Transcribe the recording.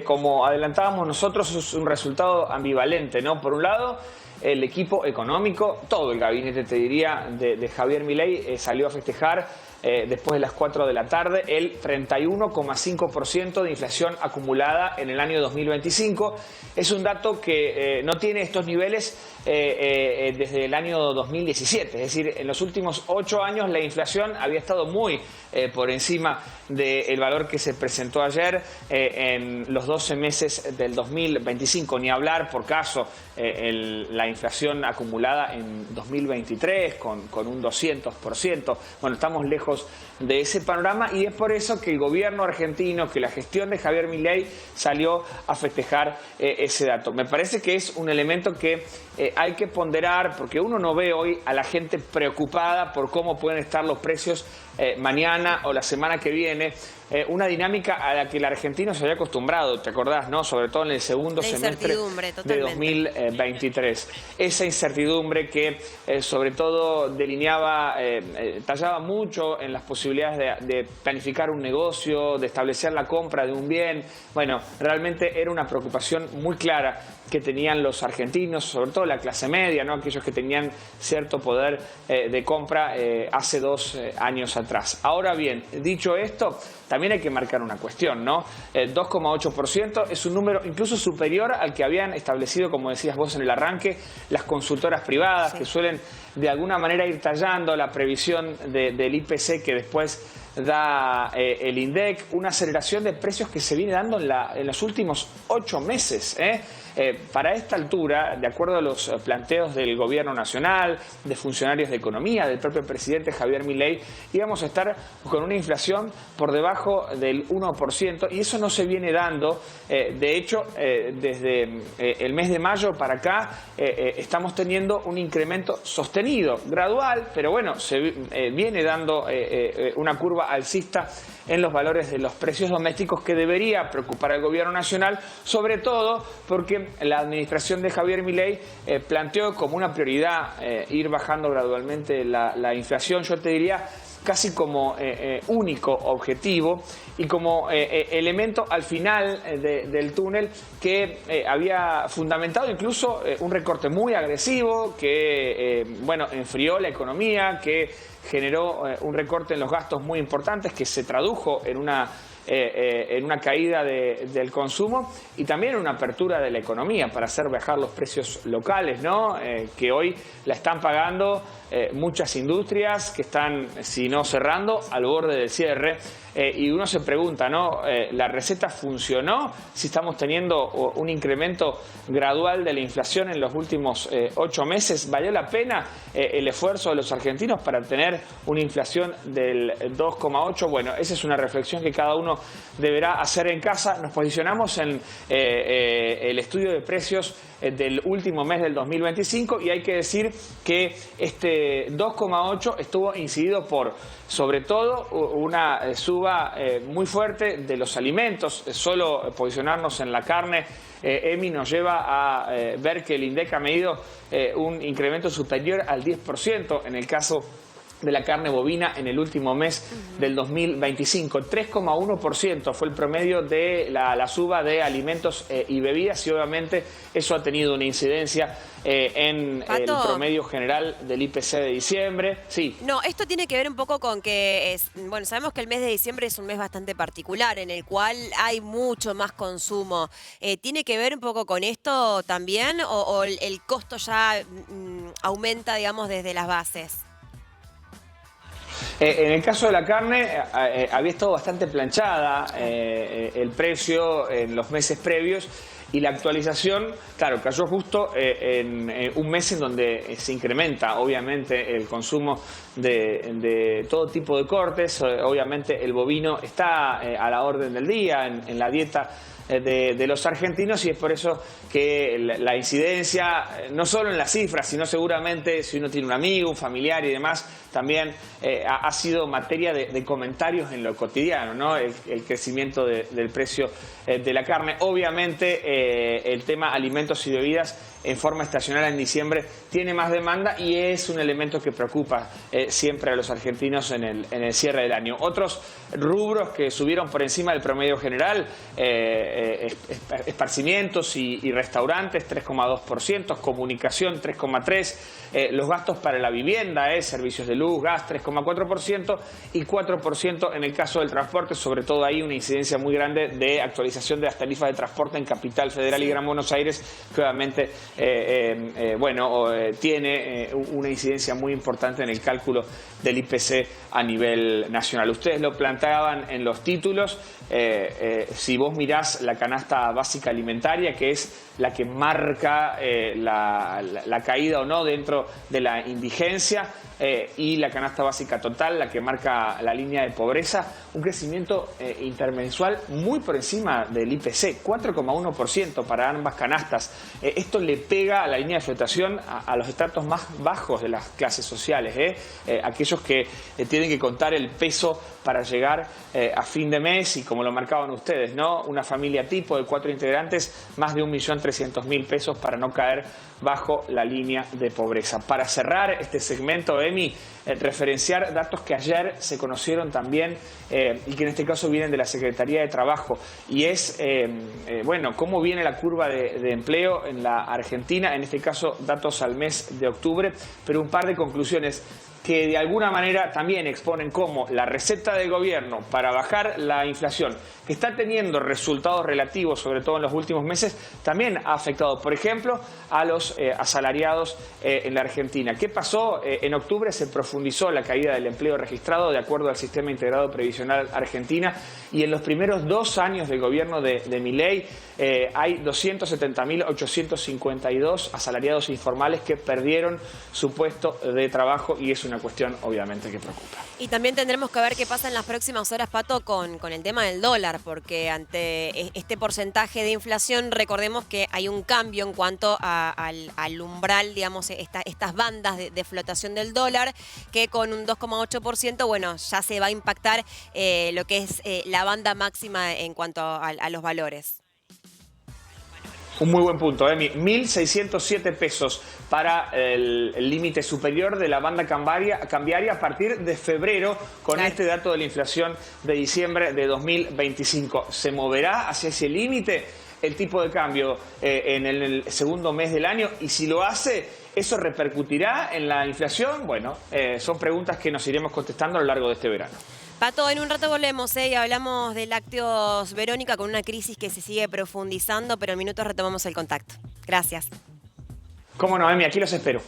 Como adelantábamos nosotros, es un resultado ambivalente, ¿no? Por un lado, el equipo económico, todo el gabinete, te diría, de Javier Milei salió a festejar después de las 4 de la tarde el 31,5% de inflación acumulada en el año 2025. Es un dato que no tiene estos niveles desde el año 2017. Es decir, en los últimos 8 años la inflación había estado muy por encima del valor que se presentó ayer en los 12 meses del 2025. Ni hablar, por caso, la inflación acumulada en 2023 con un 200%. Bueno, estamos lejos de ese panorama y es por eso que el gobierno argentino, que la gestión de Javier Milei salió a festejar ese dato. Me parece que es un elemento que hay que ponderar, porque uno no ve hoy a la gente preocupada por cómo pueden estar los precios mañana o la semana que viene. Una dinámica a la que el argentino se había acostumbrado, ¿te acordás, no? Sobre todo en el segundo semestre de 2023. Esa incertidumbre que sobre todo delineaba, tallaba mucho en las posibilidades de planificar un negocio, de establecer la compra de un bien. Bueno, realmente era una preocupación muy clara que tenían los argentinos, sobre todo la clase media, ¿no? Aquellos que tenían cierto poder de compra hace 2 años atrás. Ahora bien, dicho esto, también hay que marcar una cuestión, ¿no? 2,8% es un número incluso superior al que habían establecido, como decías vos en el arranque, las consultoras privadas, que suelen de alguna manera ir tallando la previsión del IPC que después da el INDEC, una aceleración de precios que se viene dando en los últimos 8 meses. Para esta altura, de acuerdo a los planteos del gobierno nacional, de funcionarios de economía, del propio presidente Javier Milei, íbamos a estar con una inflación por debajo del 1%, y eso no se viene dando. De hecho, desde el mes de mayo para acá estamos teniendo un incremento sostenido, gradual, pero bueno, se viene dando una curva alcista en los valores de los precios domésticos que debería preocupar al gobierno nacional, sobre todo porque la administración de Javier Milei planteó como una prioridad ir bajando gradualmente la inflación. Yo te diría casi como único objetivo y como elemento al final del túnel que había fundamentado incluso un recorte muy agresivo que bueno, enfrió la economía, que generó un recorte en los gastos muy importantes que se tradujo en una caída del consumo y también en una apertura de la economía para hacer bajar los precios locales, ¿no? Que hoy la están pagando muchas industrias que están, si no cerrando, al borde del cierre. Y uno se pregunta, ¿no? ¿La receta funcionó? Si estamos teniendo un incremento gradual de la inflación en los últimos 8 meses, ¿valió la pena el esfuerzo de los argentinos para tener una inflación del 2,8%? Bueno, esa es una reflexión que cada uno deberá hacer en casa. Nos posicionamos en el estudio de precios del último mes del 2025 y hay que decir que este 2,8 estuvo incidido por, sobre todo, una suba muy fuerte de los alimentos. Solo posicionarnos en la carne, Emi, nos lleva a ver que el INDEC ha medido un incremento superior al 10% en el caso de la carne bovina en el último mes del 2025. 3,1% fue el promedio de la suba de alimentos y bebidas y obviamente eso ha tenido una incidencia en el promedio general del IPC de diciembre. Sí. No, esto tiene que ver un poco con que, bueno, sabemos que el mes de diciembre es un mes bastante particular en el cual hay mucho más consumo. ¿Tiene que ver un poco con esto también o el costo ya aumenta, digamos, desde las bases? En el caso de la carne, había estado bastante planchada el precio en los meses previos y la actualización, claro, cayó justo en un mes en donde se incrementa, obviamente, el consumo de todo tipo de cortes. Obviamente, el bovino está a la orden del día en la dieta de los argentinos y es por eso que la incidencia, no solo en las cifras, sino seguramente si uno tiene un amigo, un familiar y demás, también ha ha sido materia de comentarios en lo cotidiano, ¿no? El crecimiento del precio de la carne. Obviamente el tema alimentos y bebidas en forma estacional en diciembre tiene más demanda y es un elemento que preocupa siempre a los argentinos en el cierre del año. Otros rubros que subieron por encima del promedio general, esparcimientos y restaurantes 3,2%, comunicación 3,3%, los gastos para la vivienda, servicios de luz, gas 3,4% y 4% en el caso del transporte, sobre todo ahí una incidencia muy grande de actualización de las tarifas de transporte en Capital Federal y Gran Buenos Aires, que obviamente tiene una incidencia muy importante en el cálculo del IPC a nivel nacional. Ustedes lo planteaban en los títulos, si vos mirás la canasta básica alimentaria, que es la que marca la caída o no dentro de la indigencia, y la canasta básica total, la que marca la línea de pobreza, un crecimiento intermensual muy por encima del IPC, 4,1% para ambas canastas. Esto le pega a la línea de flotación a los estratos más bajos de las clases sociales, aquellos que tienen que contar el peso para llegar a fin de mes y, como lo marcaban ustedes, ¿no? Una familia tipo de 4 integrantes, más de 1.300.000 pesos para no caer bajo la línea de pobreza. Para cerrar este segmento, Emi, referenciar datos que ayer se conocieron también y que en este caso vienen de la Secretaría de Trabajo, y es, cómo viene la curva de empleo en la Argentina, en este caso datos al mes de octubre, pero un par de conclusiones que de alguna manera también exponen cómo la receta del gobierno para bajar la inflación, que está teniendo resultados relativos, sobre todo en los últimos meses, también ha afectado, por ejemplo, a los asalariados en la Argentina. ¿Qué pasó? En octubre se profundizó la caída del empleo registrado de acuerdo al Sistema Integrado Previsional Argentina, y en los primeros 2 años del gobierno de Milei hay 270.852 asalariados informales que perdieron su puesto de trabajo, y es una cuestión obviamente que preocupa. Y también tendremos que ver qué pasa en las próximas horas, Pato, con el tema del dólar, porque ante este porcentaje de inflación, recordemos que hay un cambio en cuanto al umbral, digamos, estas bandas de flotación del dólar, que con un 2,8%, bueno, ya se va a impactar lo que es la banda máxima en cuanto a los valores. Un muy buen punto, Emi. 1.607 pesos para el límite superior de la banda cambiaria a partir de febrero, con este dato de la inflación de diciembre de 2025. ¿Se moverá hacia ese límite el tipo de cambio en el segundo mes del año? Y si lo hace, ¿eso repercutirá en la inflación? Bueno, son preguntas que nos iremos contestando a lo largo de este verano. Pato, en un rato volvemos y hablamos de lácteos Verónica, con una crisis que se sigue profundizando, pero en minutos retomamos el contacto. Gracias. Cómo no, Emi, aquí los espero.